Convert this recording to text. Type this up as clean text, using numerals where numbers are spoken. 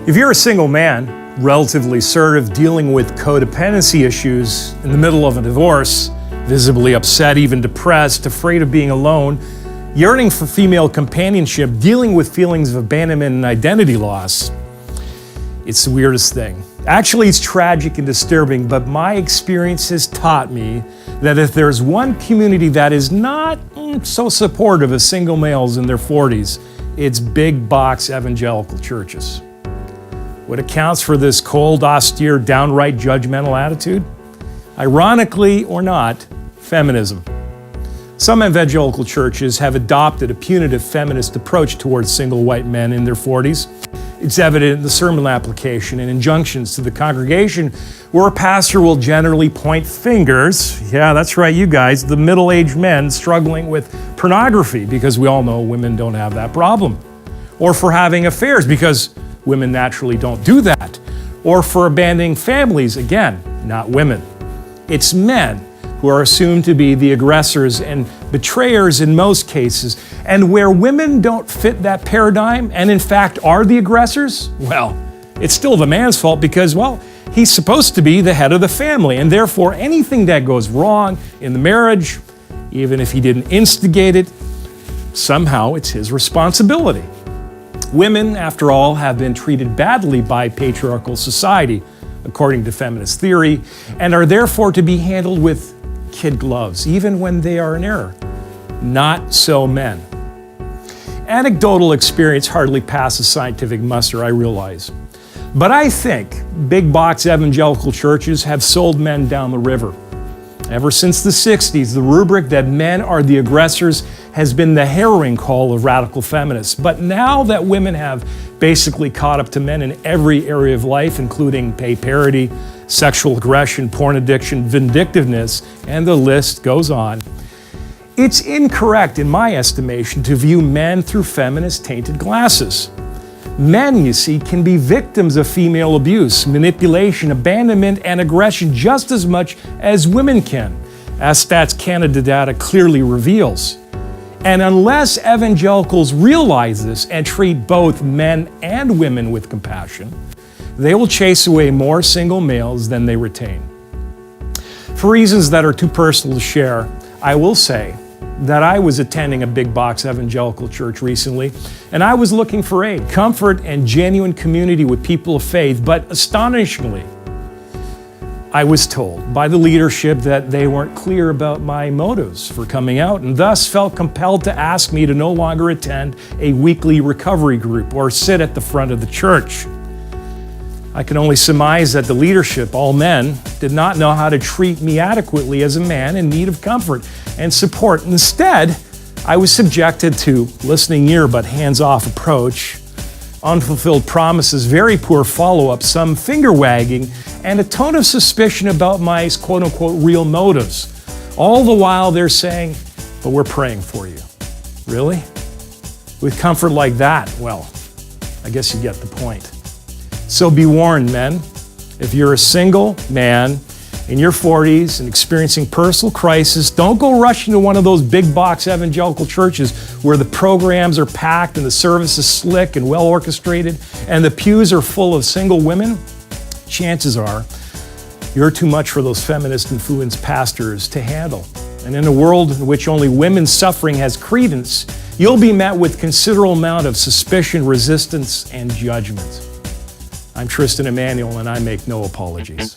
If you're a single man, relatively assertive, dealing with codependency issues in the middle of a divorce, visibly upset, even depressed, afraid of being alone, yearning for female companionship, dealing with feelings of abandonment and identity loss, it's the weirdest thing. Actually, it's tragic and disturbing, but my experience has taught me that if there's one community that is not so supportive of single males in their 40s, it's big box evangelical churches. What accounts for this cold, austere, downright judgmental attitude? Ironically or not, feminism. Some evangelical churches have adopted a punitive feminist approach towards single white men in their 40s. It's evident in the sermon application and injunctions to the congregation, where a pastor will generally point fingers, yeah, that's right, you guys, the middle-aged men struggling with pornography, because we all know women don't have that problem. Or for having affairs, because women naturally don't do that. Or for abandoning families, again, not women. It's men who are assumed to be the aggressors and betrayers in most cases. And where women don't fit that paradigm and in fact are the aggressors, well, it's still the man's fault because, well, he's supposed to be the head of the family, and therefore anything that goes wrong in the marriage, even if he didn't instigate it, somehow it's his responsibility. Women, after all, have been treated badly by patriarchal society, according to feminist theory, and are therefore to be handled with kid gloves, even when they are in error. Not so men. Anecdotal experience hardly passes scientific muster, I realize. But I think big box evangelical churches have sold men down the river. Ever since the 60s, the rubric that men are the aggressors has been the harrowing call of radical feminists. But now that women have basically caught up to men in every area of life, including pay parity, sexual aggression, porn addiction, vindictiveness, and the list goes on, it's incorrect, in my estimation, to view men through feminist-tainted glasses. Men, you see, can be victims of female abuse, manipulation, abandonment, and aggression just as much as women can, as Stats Canada data clearly reveals. And unless evangelicals realize this and treat both men and women with compassion, they will chase away more single males than they retain. For reasons that are too personal to share, I will say that I was attending a big box evangelical church recently, and I was looking for aid, comfort, and genuine community with people of faith, but astonishingly, I was told by the leadership that they weren't clear about my motives for coming out, and thus felt compelled to ask me to no longer attend a weekly recovery group or sit at the front of the church. I can only surmise that the leadership, all men, did not know how to treat me adequately as a man in need of comfort and support. Instead, I was subjected to listening ear but hands-off approach, unfulfilled promises, very poor follow-up, some finger-wagging, and a tone of suspicion about my quote-unquote real motives. All the while they're saying, but we're praying for you. Really? With comfort like that, well, I guess you get the point. So be warned, men. If you're a single man in your 40s and experiencing personal crisis, don't go rushing to one of those big box evangelical churches where the programs are packed and the service is slick and well orchestrated and the pews are full of single women. Chances are you're too much for those feminist-influenced pastors to handle. And in a world in which only women's suffering has credence, you'll be met with considerable amount of suspicion, resistance, and judgment. I'm Tristan Emanuel, and I make no apologies.